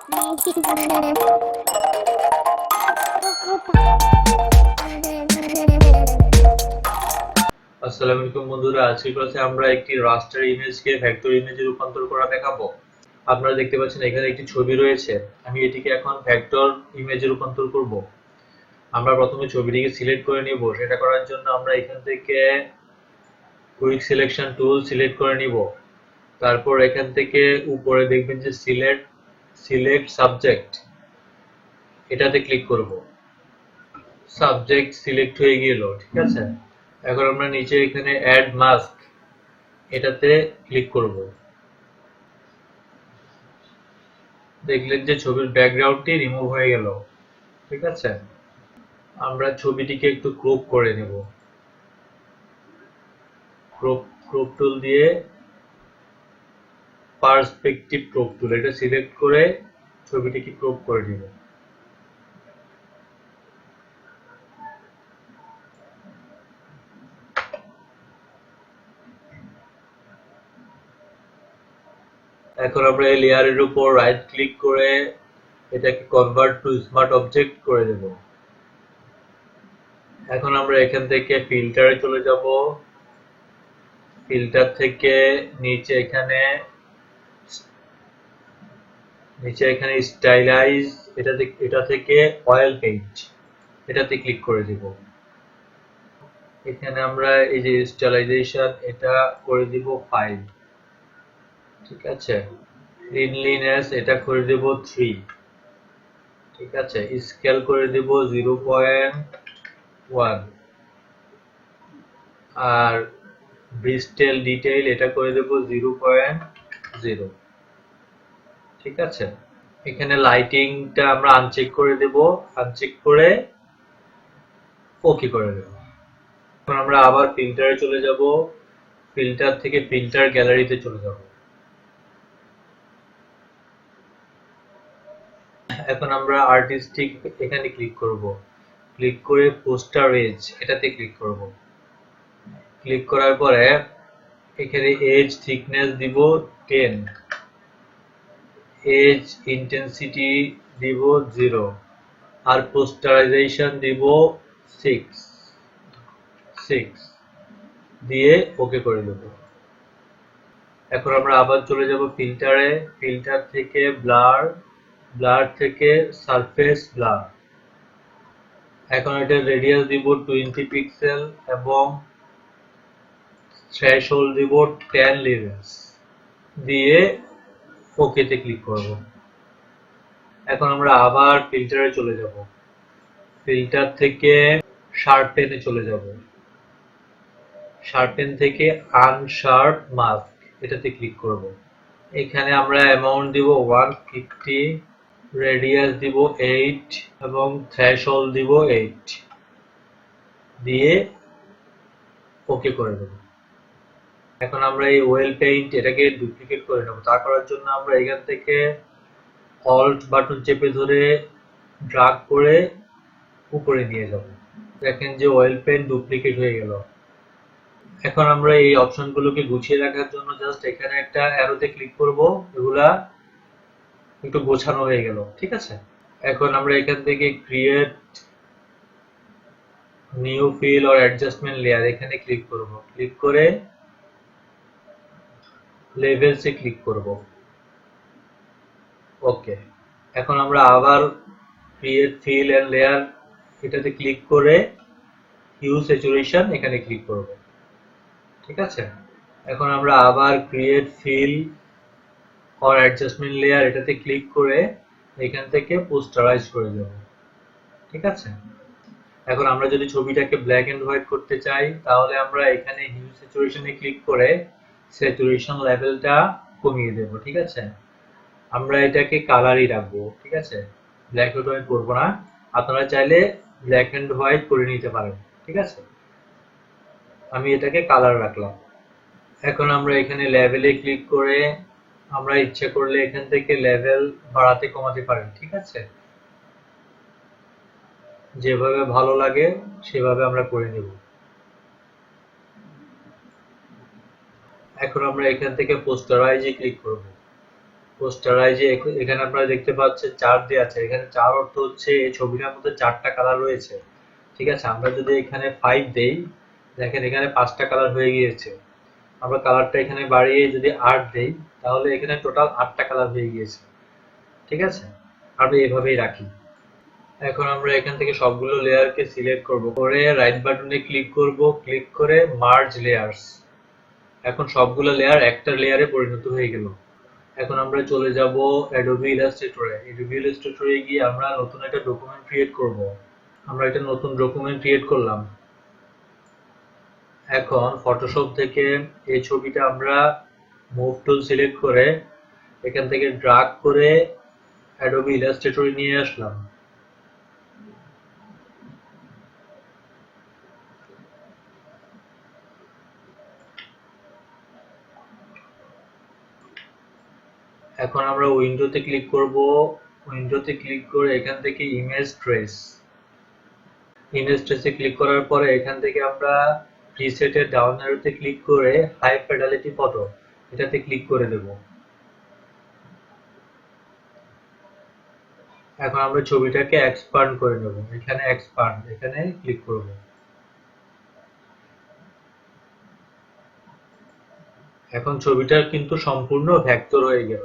আসসালামু আলাইকুম বন্ধুরা, আজকের ক্লাসে আমরা একটি রাস্টার ইমেজকে ভেক্টর ইমেজে রূপান্তর করা দেখাবো। আপনারা দেখতে পাচ্ছেন এখানে একটি ছবি রয়েছে। আমি এটিকে এখন ভেক্টর ইমেজে রূপান্তর করব। আমরা প্রথমে ছবিটিকে সিলেক্ট করে নিব। সেটা করার জন্য আমরা এখান থেকে কুইক সিলেকশন টুল সিলেক্ট করে নিব। তারপর এখান থেকে উপরে দেখবেন যে সিলেক্ট সাবজেক্ট, এটাতে ক্লিক করব। সাবজেক্ট সিলেক্ট হয়ে গেল, ঠিক আছে। এখন আমরা নিচে এখানে অ্যাড মাস্ক, এটাতে ক্লিক করব। দেখলেন যে ছবির ব্যাকগ্রাউন্ডটি রিমুভ হয়ে গেল, ঠিক আছে। আমরা ছবিটিকে একটু ক্রপ করে নেব। ক্রপ টুল দিয়ে পার্সপেক্টিভ ক্রপ টুল, এটা সিলেক্ট করে ছবিটিকে ক্রপ করে নিব। এখন আমরা এই লেয়ারের উপর রাইট ক্লিক করে এটাকে কনভার্ট টু স্মার্ট অবজেক্ট করে দেব। এখন আমরা এখান থেকে ফিল্টারে চলে যাব। ফিল্টার থেকে নিচে এখানে স্টাইলাইজ, এটা থেকে অয়েল পেইন্ট, এটাতে ক্লিক করে দিব। এখানে আমরা এই যে স্টাইলাইজেশন, এটা করে দিব 5, ঠিক আছে। ক্লিনলিনেস এটা করে দেব 3, ঠিক আছে। স্কেল করে দেব 0.1, আর ব্রিস্টেল ডিটেইল এটা করে দেব 0.0, ঠিক আছে। এখানে লাইটিংটা আমরা আনচেক করে দেব, আনচেক করে ওকে করে দেব। এখন আমরা আবার ফিল্টারে চলে যাব। ফিল্টার থেকে ফিল্টার গ্যালারিতে চলে যাব। এখন আমরা আর্টিস্টিক এখানে ক্লিক করব। ক্লিক করে পোস্টার এজ, এটাতে ক্লিক করব। ক্লিক করার পরে এখানে এজ থিকনেস দিব 10, এজ ইন্টেন্সিটি দিব 0, আর পোস্টারাইজেশন দিব 6 দিয়ে ওকে করে দেব। এখন আমরা আবার চলে যাব ফিল্টারে। ফিল্টার থেকে ব্লার থেকে সারফেস ব্লার। এখন এটা রেডিয়াস দিব 20 পিক্সেল এবং থ্রেশহোল্ড দিব 10 লিভেন্স দিয়ে ওকে তে ক্লিক করব। এখন আমরা আবার ফিল্টারে চলে যাব। ফিল্টার থেকে শার্পেনে চলে যাব। শার্পেন থেকে আনশার্প মাস্ক, এটাতে ক্লিক করব। এখানে আমরা অ্যামাউন্ট দিব 150, রেডিয়াস দিব 8 এবং থ্রেশহোল্ড দিব 8 দিয়ে ওকে করে দেব। এখন আমরা এই ওয়েল পেইন্ট এটাকে ডুপ্লিকেট করে নেব। তা করার জন্য আমরা এখান থেকে অল্ট বাটন চেপে ধরে ড্রাগ করে উপরে নিয়ে যাব। দেখেন যে ওয়েল পেইন্ট ডুপ্লিকেট হয়ে গেল। এখন আমরা এই অপশনগুলোকে গুছিয়ে রাখার জন্য জাস্ট এখানে একটা অ্যারোতে ক্লিক করব। এগুলা একটু গোছানো হয়ে গেল, ঠিক আছে। এখন আমরা এখান থেকে create new fill or adjustment layer, এখানে ক্লিক করব। ক্লিক করে লেভেলসে ক্লিক করব। ওকে। এখন আমরা আবার ক্রিয়েট ফিল এন্ড লেয়ার, এটাতে ক্লিক করে হিউ স্যাচুরেশন, এখানে ক্লিক করব, ঠিক আছে। এখন আমরা আবার create fill or adjustment layer, এটাতে ক্লিক করে এখান থেকে পোস্টারাইজ করে দেব, ঠিক আছে। এখন আমরা যদি ছবিটাকে ব্ল্যাক এন্ড হোয়াইট করতে চাই, তাহলে আমরা এখানে হিউ স্যাচুরেশনে ক্লিক করে স্যাচুরেশন লেভেলটা কমিয়ে দেব, ঠিক আছে। আমরা এটাকে কালারই রাখবো, ঠিক আছে। ব্ল্যাক এন্ড হোয়াইট করবো না। আপনারা চাইলে ব্ল্যাক এন্ড হোয়াইট করে নিতে পারেন, ঠিক আছে। আমি এটাকে কালার রাখলাম। এখন আমরা এখানে লেভেলে ক্লিক করে আমরা ইচ্ছে করলে এখান থেকে লেভেল বাড়াতে কমাতে পারেন, ঠিক আছে। যেভাবে ভালো লাগে সেভাবে আমরা করে নেব। এখন আমরা এখান থেকে পোস্টারাইজে ক্লিক করব। পোস্টারাইজে এখানে আপনারা দেখতে পাচ্ছেন 4 দেয়া আছে। এখানে 4 অর্থ হচ্ছে এই ছবিটার মধ্যে 4টা কালার রয়েছে। ঠিক আছে, আমরা যদি এখানে 5 দেই, দেখেন এখানে 5টা কালার হয়ে গিয়েছে। আমরা কালারটা এখানে বাড়িয়ে যদি 8 দেই, তাহলে এখানে টোটাল 8টা কালার হয়ে গিয়েছে। ঠিক আছে, আমরা এভাবেই রাখি। এখন আমরা এখান থেকে সবগুলো লেয়ারকে সিলেক্ট করব, করে রাইট বাটনে ক্লিক করব, ক্লিক করে মার্জ লেয়ার্স। এখন সবগুলো লেয়ার একটা লেয়ারে পরিণত হয়ে গেল। এখন আমরা চলে যাব Adobe Illustrator এ। Adobe Illustrator এ গিয়ে আমরা নতুন একটা ডকুমেন্ট ক্রিয়েট করব। আমরা একটা নতুন ডকুমেন্ট ক্রিয়েট করলাম। এখন ফটোশপ থেকে এই ছবিটা আমরা মুভ টুল সিলেক্ট করে এখান থেকে ড্রাগ করে Adobe Illustrator এ নিয়ে আসলাম। এখন আমরা উইন্ডোতে ক্লিক করব। উইন্ডোতে ক্লিক করে এখান থেকে ইমেজ ট্রেস এ ক্লিক করার পরে এখান থেকে আমরা প্রিসেটের ডাউন অ্যারোতে ক্লিক করে হাই ফিডেলিটি ফটো এটাতে ক্লিক করে দেব। এখন আমরা ছবিটাকে এক্সপান্ড করে নেব। এখানে এক্সপান্ড এখানে ক্লিক করব। এখন ছবিটা কিন্তু সম্পূর্ণ ভেক্টর হয়ে গেল।